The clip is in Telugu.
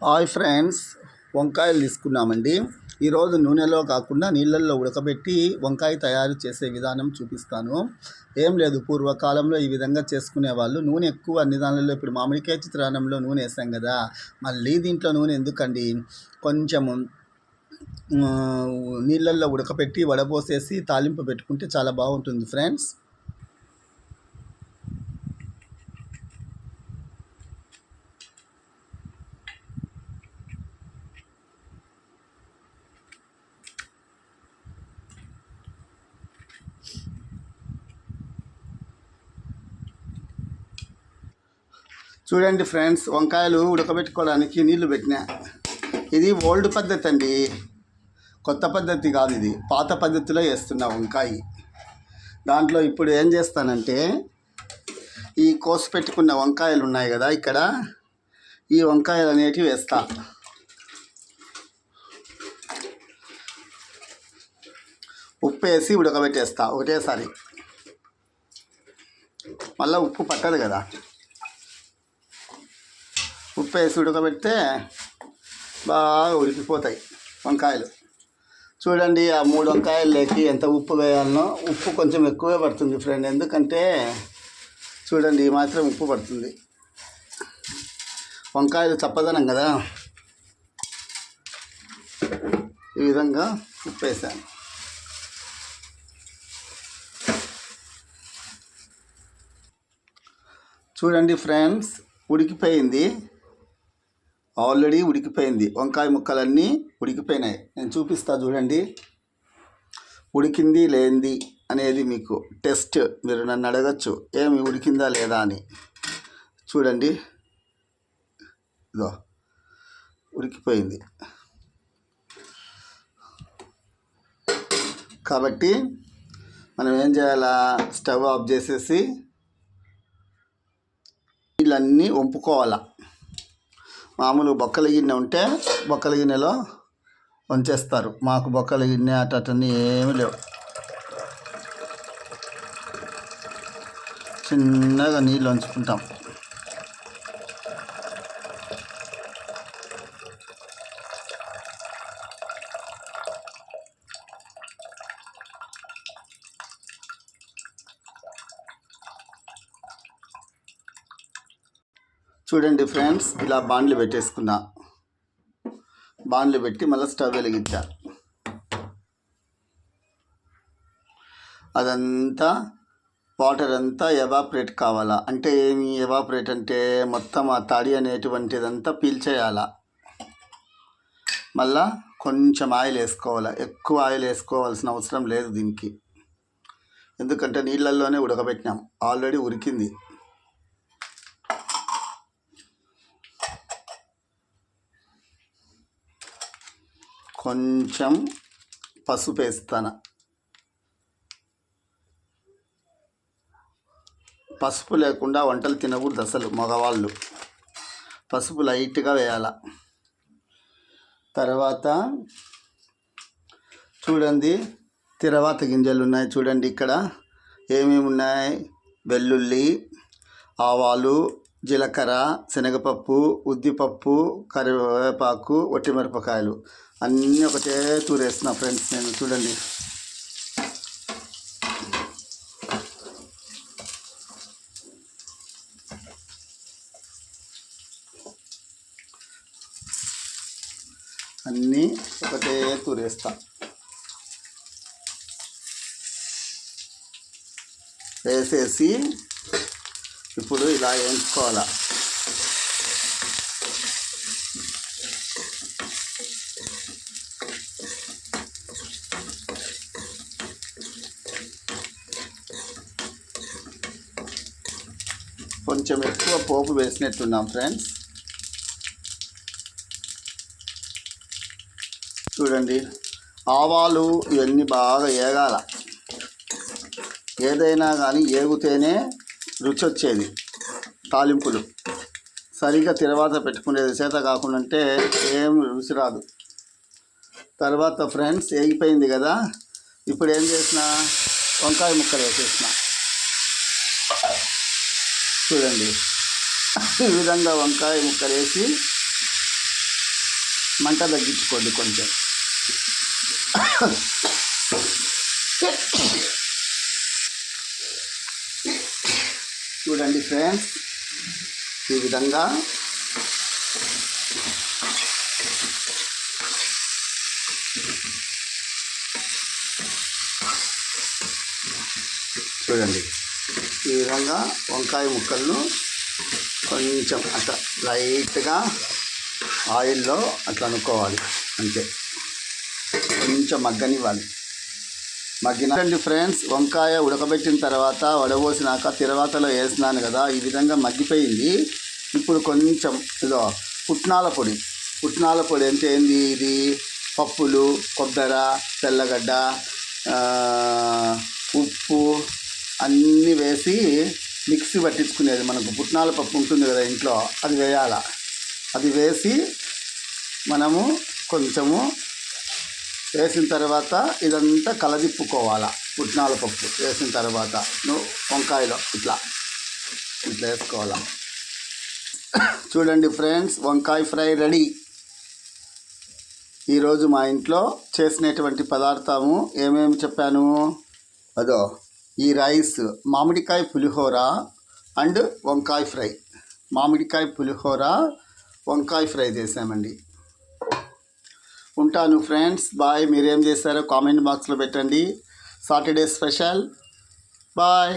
హాయ్ ఫ్రెండ్స్, వంకాయలు తీసుకున్నామండి. ఈరోజు నూనెలో కాకుండా నీళ్ళల్లో ఉడకబెట్టి వంకాయ తయారు చేసే విధానం చూపిస్తాను. ఏం లేదు, పూర్వకాలంలో ఈ విధంగా చేసుకునేవాళ్ళు. నూనె ఎక్కువ అన్ని దానిలో, ఇప్పుడు మామిడికాయ చిత్రాన్నంలో నూనె వేసాం కదా, మళ్ళీ దీంట్లో నూనె ఎందుకండి, కొంచెము నీళ్ళల్లో ఉడకబెట్టి వడపోసేసి తాలింపు పెట్టుకుంటే చాలా బాగుంటుంది ఫ్రెండ్స్. చూడండి ఫ్రెండ్స్, వంకాయలు ఉడకబెట్టుకోవడానికి నీళ్లు పెట్టినా. ఇది ఓల్డ్ పద్ధతి అండి, కొత్త పద్ధతి కాదు. ఇది పాత పద్ధతిలో వేస్తున్నా వంకాయ. దాంట్లో ఇప్పుడు ఏం చేస్తానంటే, ఈ కోసి పెట్టుకున్న వంకాయలు ఉన్నాయి కదా, ఇక్కడ ఈ వంకాయలు అనేటివి వేస్తా. ఉప్పు వేసి ఉడకబెట్టేస్తా ఒకటేసారి. మళ్ళీ ఉప్పు పట్టదు కదా, ఉప్పు వేసి ఉడకబెడితే బాగా ఉడికిపోతాయి వంకాయలు. చూడండి, ఆ 3 వంకాయలకి ఎంత ఉప్పు వేయాలనో. ఉప్పు కొంచెం ఎక్కువే పడుతుంది ఫ్రెండ్, ఎందుకంటే చూడండి ఈ మాత్రం ఉప్పు పడుతుంది. వంకాయలు చప్పదనం కదా, ఈ విధంగా ఉప్పు వేసాను. చూడండి ఫ్రెండ్స్, ఉడికిపోయింది, ఆల్రెడీ ఉడికిపోయింది. వంకాయ ముక్కలన్నీ ఉడికిపోయినాయి. నేను చూపిస్తా చూడండి, ఉడికింది లేనిది అనేది మీకు టెస్ట్. మీరు నన్ను అడగచ్చు ఏమి ఉడికిందా లేదా అని. చూడండి, ఇదో ఉడికిపోయింది. కాబట్టి మనం ఏం చేయాలా, స్టవ్ ఆఫ్ చేసేసి నీళ్ళన్నీ వంపుకోవాలా. మామూలు బొక్కల గిన్నె ఉంటే బొక్కల గిన్నెలో వంచేస్తారు. మాకు బొక్కల గిన్నె అటన్నీ ఏమీ లేవు. చిన్నగా నీళ్ళు వంచుకుంటాం. చూడండి ఫ్రెండ్స్, ఇలా బాండ్లు పెట్టేసుకున్నా. బాండ్లు పెట్టి మళ్ళీ స్టవ్ వెలిగించా. అదంతా వాటర్ అంతా ఎవాపరేట్ కావాలా. అంటే ఏమి ఎవాపరేట్ అంటే, మొత్తం ఆ తడి అనేటువంటిదంతా పీల్చేయాలా. మళ్ళా కొంచెం ఆయిల్ వేసుకోవాలా. ఎక్కువ ఆయిల్ వేసుకోవాల్సిన అవసరం లేదు దీనికి, ఎందుకంటే నీళ్ళల్లోనే ఉడకబెట్టినాం, ఆల్రెడీ ఉడికింది. కొంచెం పసుపు వేస్తాను. పసుపు లేకుండా వంటలు తినకూడదు అసలు మగవాళ్ళు. పసుపు లైట్గా వేయాల. తర్వాత చూడండి, తిరవాత గింజలు ఉన్నాయి. చూడండి ఇక్కడ ఏమేమి ఉన్నాయి: వెల్లుల్లి, ఆవాలు, జీలకర్ర, శనగపప్పు, ఉద్దిపప్పు, కరివేపాకు, ఒట్టిమిరపకాయలు అన్నీ ఒకటే తూరేస్తున్నా ఫ్రెండ్స్ నేను. చూడండి, అన్నీ ఒకటే తూరేస్తా. వేసేసి ఇప్పుడు ఇలా వేయించుకోవాలా. కొంచెం ఎక్కువ పోపు వేసినట్టున్నాం ఫ్రెండ్స్. చూడండి, ఆవాలు ఇవన్నీ బాగా ఏగాల. ఏదైనా కానీ ఏగితేనే రుచి వచ్చేది. తాలింపులు సరిగ్గా తిరవాత పెట్టుకునేది చేత కాకుండా అంటే ఏం రుచి రాదు. తర్వాత ఫ్రెండ్స్, ఏగిపోయింది కదా, ఇప్పుడు ఏం చేసిన, వంకాయ ముక్కలు వేసేసిన. చూడండి, ఈ విధంగా వంకాయ ముక్కలు వేసి మంట తగ్గించుకోండి కొంచెం. చూడండి ఫ్రెండ్స్, ఈ విధంగా చూడండి, ఈ విధంగా వంకాయ ముక్కలను కొంచెం అట్లా లైట్గా ఆయిల్లో అట్లా అనుకోవాలి, అంతే. కొంచెం మగ్గనివ్వాలి. మగ్గినండి ఫ్రెండ్స్, వంకాయ ఉడకబెట్టిన తర్వాత వడబోసినాక తిరవాతలో వేసినాను కదా, ఈ విధంగా మగ్గిపోయింది. ఇప్పుడు కొంచెం ఇదో పుట్నాల పొడి అంటే ఏంది, ఇది పప్పులు, కొబ్బరి, తెల్లగడ్డ, ఉప్పు అన్నీ వేసి మిక్సీ పట్టించుకునేది. మనకు పుట్నాల పప్పు ఉంటుంది కదా ఇంట్లో, అది వేయాల. అది వేసి మనము కొంచెము వేసిన తర్వాత ఇదంతా కలదిప్పుకోవాలి. పుట్నాల పప్పు వేసిన తర్వాత వంకాయలో ఇట్లా వేసుకోవాలి. చూడండి ఫ్రెండ్స్, వంకాయ ఫ్రై రెడీ. ఈరోజు మా ఇంట్లో చేసినటువంటి పదార్థము ఏమేమి చెప్పాను, అదో ఈ రైస్, మామిడికాయ పులిహోర అండ్ వంకాయ ఫ్రై. మామిడికాయ పులిహోర, వంకాయ ఫ్రై చేసామండి. ఉంటాను ఫ్రెండ్స్, బాయ్. మీరేం చేస్తారో కామెంట్ బాక్స్లో పెట్టండి. Saturday special. బాయ్.